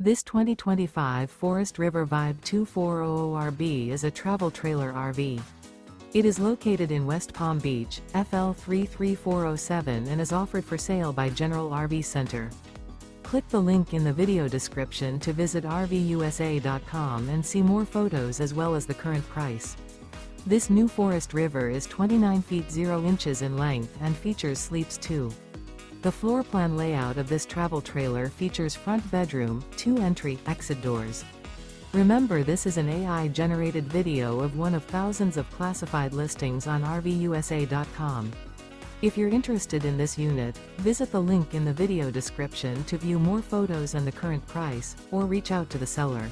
This 2025 Forest River Vibe 2400RB is a travel trailer RV. It is located in West Palm Beach, FL 33407 and is offered for sale by General RV Center. Click the link in the video description to visit RVUSA.com and see more photos as well as the current price. This new Forest River is 29 feet 0 inches in length and features sleeps 2. The floor plan layout of this travel trailer features front bedroom, 2 entry/exit doors. Remember, this is an AI-generated video of one of thousands of classified listings on RVUSA.com. If you're interested in this unit, visit the link in the video description to view more photos and the current price, or reach out to the seller.